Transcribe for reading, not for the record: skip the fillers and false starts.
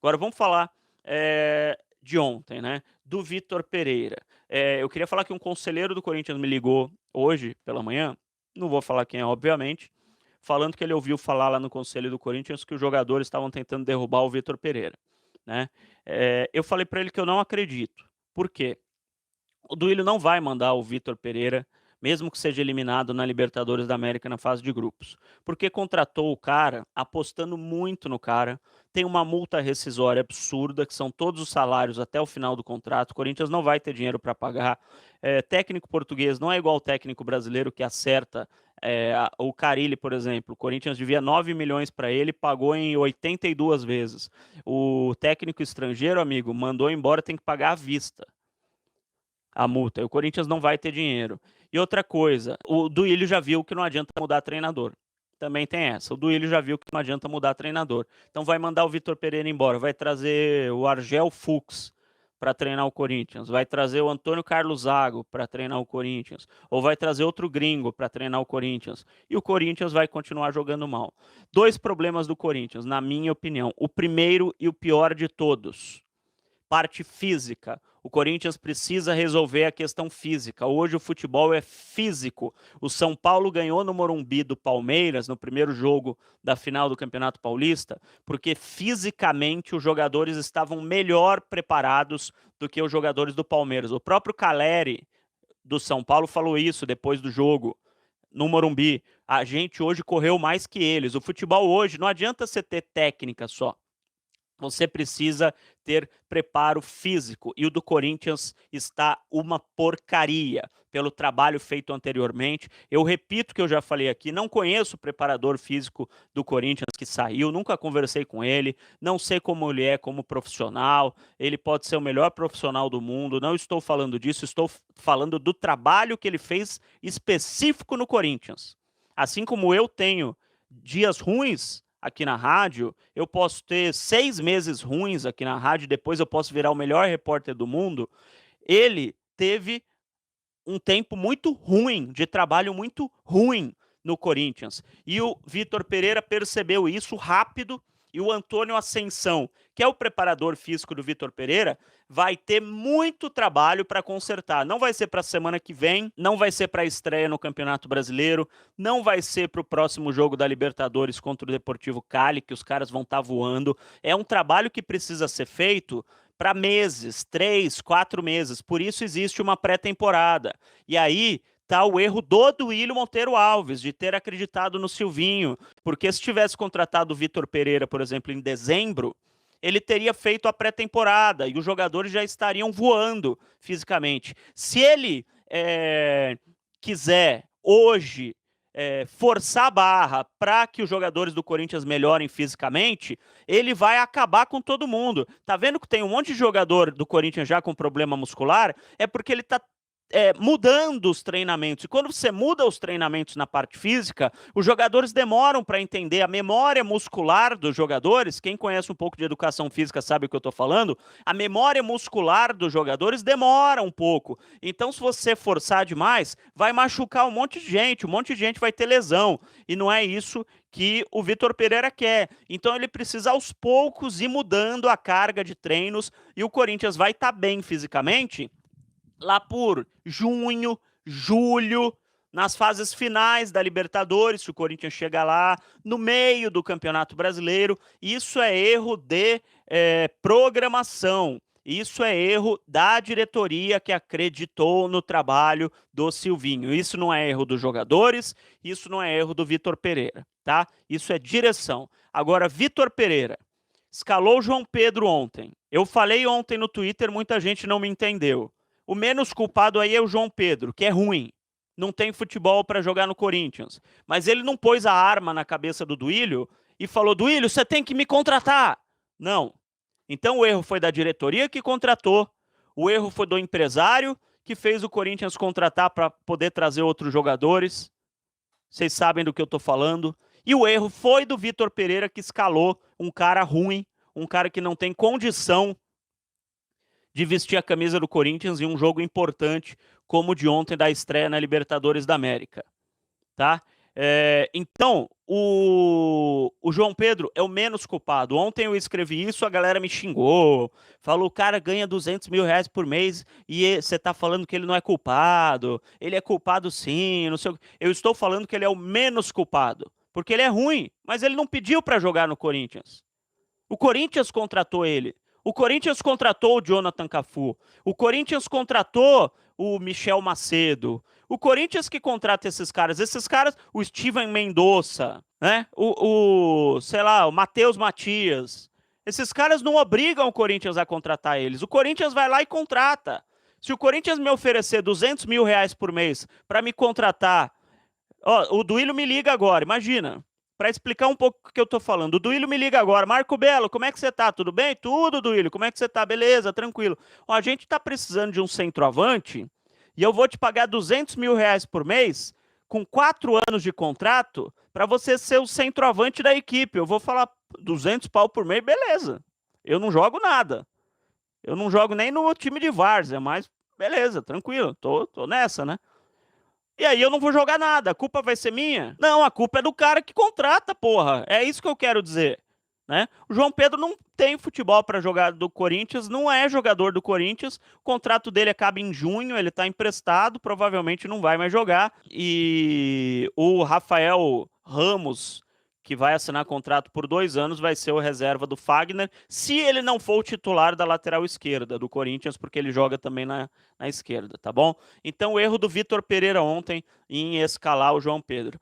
Agora vamos falar de ontem, né? Do Vitor Pereira. Eu queria falar que um conselheiro do Corinthians me ligou hoje pela manhã, não vou falar quem é, obviamente, falando que ele ouviu falar lá no conselho do Corinthians que os jogadores estavam tentando derrubar o Vitor Pereira, né? Eu falei para ele que eu não acredito. Por quê? O Duílio não vai mandar o Vitor Pereira, mesmo que seja eliminado na Libertadores da América na fase de grupos, porque contratou o cara apostando muito no cara, tem uma multa rescisória absurda, que são todos os salários até o final do contrato, o Corinthians não vai ter dinheiro para pagar, técnico português não é igual ao técnico brasileiro que acerta, o Carille, por exemplo, o Corinthians devia 9 milhões para ele, pagou em 82 vezes. O técnico estrangeiro, amigo, mandou embora, tem que pagar à vista a multa. E o Corinthians não vai ter dinheiro. E outra coisa, o Duílio já viu que não adianta mudar treinador. Também tem essa. O Duílio já viu que não adianta mudar treinador. Então vai mandar o Vitor Pereira embora, vai trazer o Argel Fuchs para treinar o Corinthians, vai trazer o Antônio Carlos Zago para treinar o Corinthians, ou vai trazer outro gringo para treinar o Corinthians. E o Corinthians vai continuar jogando mal. Dois problemas do Corinthians, na minha opinião. O primeiro e o pior de todos: parte física. O Corinthians precisa resolver a questão física. Hoje o futebol é físico. O São Paulo ganhou no Morumbi do Palmeiras, no primeiro jogo da final do Campeonato Paulista, porque fisicamente os jogadores estavam melhor preparados do que os jogadores do Palmeiras. O próprio Caleri, do São Paulo, falou isso depois do jogo no Morumbi. A gente hoje correu mais que eles. O futebol hoje não adianta você ter técnica só. Você precisa ter preparo físico. E o do Corinthians está uma porcaria pelo trabalho feito anteriormente. Eu repito que eu já falei aqui, não conheço o preparador físico do Corinthians que saiu, nunca conversei com ele, não sei como ele é como profissional, ele pode ser o melhor profissional do mundo, não estou falando disso, estou falando do trabalho que ele fez específico no Corinthians. Assim como eu tenho dias ruins aqui na rádio, eu posso ter 6 meses ruins aqui na rádio, depois eu posso virar o melhor repórter do mundo. Ele teve um tempo muito ruim, de trabalho muito ruim no Corinthians. E o Vitor Pereira percebeu isso rápido, e o Antônio Ascensão, que é o preparador físico do Vitor Pereira, vai ter muito trabalho para consertar. Não vai ser para a semana que vem, não vai ser para a estreia no Campeonato Brasileiro, não vai ser para o próximo jogo da Libertadores contra o Deportivo Cali, que os caras vão estar voando. É um trabalho que precisa ser feito para meses, 3, 4 meses. Por isso existe uma pré-temporada. E aí tá o erro do Duílio Monteiro Alves, de ter acreditado no Silvinho. Porque se tivesse contratado o Vitor Pereira, por exemplo, em dezembro, ele teria feito a pré-temporada e os jogadores já estariam voando fisicamente. Se ele quiser hoje forçar a barra para que os jogadores do Corinthians melhorem fisicamente, ele vai acabar com todo mundo. Tá vendo que tem um monte de jogador do Corinthians já com problema muscular? É porque ele tá mudando os treinamentos. E quando você muda os treinamentos na parte física, os jogadores demoram para entender a memória muscular dos jogadores. Quem conhece um pouco de educação física sabe o que eu estou falando. A memória muscular dos jogadores demora um pouco. Então, se você forçar demais, vai machucar um monte de gente vai ter lesão. E não é isso que o Vitor Pereira quer. Então ele precisa aos poucos ir mudando a carga de treinos e o Corinthians vai estar bem fisicamente lá por junho, julho, nas fases finais da Libertadores, se o Corinthians chega lá, no meio do Campeonato Brasileiro. Isso é erro de programação. Isso é erro da diretoria que acreditou no trabalho do Silvinho. Isso não é erro dos jogadores, isso não é erro do Vitor Pereira, tá? Isso é direção. Agora, Vitor Pereira escalou o João Pedro ontem. Eu falei ontem no Twitter, muita gente não me entendeu. O menos culpado aí é o João Pedro, que é ruim. Não tem futebol para jogar no Corinthians. Mas ele não pôs a arma na cabeça do Duílio e falou: Duílio, você tem que me contratar. Não. Então o erro foi da diretoria que contratou, o erro foi do empresário que fez o Corinthians contratar para poder trazer outros jogadores. Vocês sabem do que eu estou falando. E o erro foi do Vitor Pereira, que escalou um cara ruim, um cara que não tem condição de vestir a camisa do Corinthians em um jogo importante como o de ontem da estreia na Libertadores da América, tá? Então, o João Pedro é o menos culpado. Ontem eu escrevi isso, a galera me xingou, falou, o cara ganha 200 mil reais por mês e você tá falando que ele não é culpado. Ele é culpado sim, não sei o quê. Eu estou falando que ele é o menos culpado, porque ele é ruim, mas ele não pediu para jogar no Corinthians. O Corinthians contratou ele. O Corinthians contratou o Jonathan Cafu. O Corinthians contratou o Michel Macedo. O Corinthians que contrata esses caras, o Steven Mendonça, né? Sei lá, o Matheus Matias. Esses caras não obrigam o Corinthians a contratar eles. O Corinthians vai lá e contrata. Se o Corinthians me oferecer 200 mil reais por mês para me contratar, ó, o Duílio me liga agora, imagina. Para explicar um pouco o que eu tô falando. O Duílio me liga agora. Marco Belo, como é que você tá? Tudo bem? Tudo, Duílio. Como é que você tá? Beleza, tranquilo. Ó, a gente tá precisando de um centroavante e eu vou te pagar 200 mil reais por mês com 4 anos de contrato para você ser o centroavante da equipe. Eu vou falar 200 pau por mês, beleza. Eu não jogo nada. Eu não jogo nem no time de várzea, mas beleza, tranquilo. Tô nessa, né? E aí eu não vou jogar nada, a culpa vai ser minha? Não, a culpa é do cara que contrata, porra. É isso que eu quero dizer, né? O João Pedro não tem futebol para jogar do Corinthians, não é jogador do Corinthians. O contrato dele acaba em junho, ele tá emprestado, provavelmente não vai mais jogar. E o Rafael Ramos, que vai assinar contrato por 2 anos, vai ser o reserva do Fagner, se ele não for o titular da lateral esquerda do Corinthians, porque ele joga também na esquerda, tá bom? Então, o erro do Vitor Pereira ontem em escalar o João Pedro.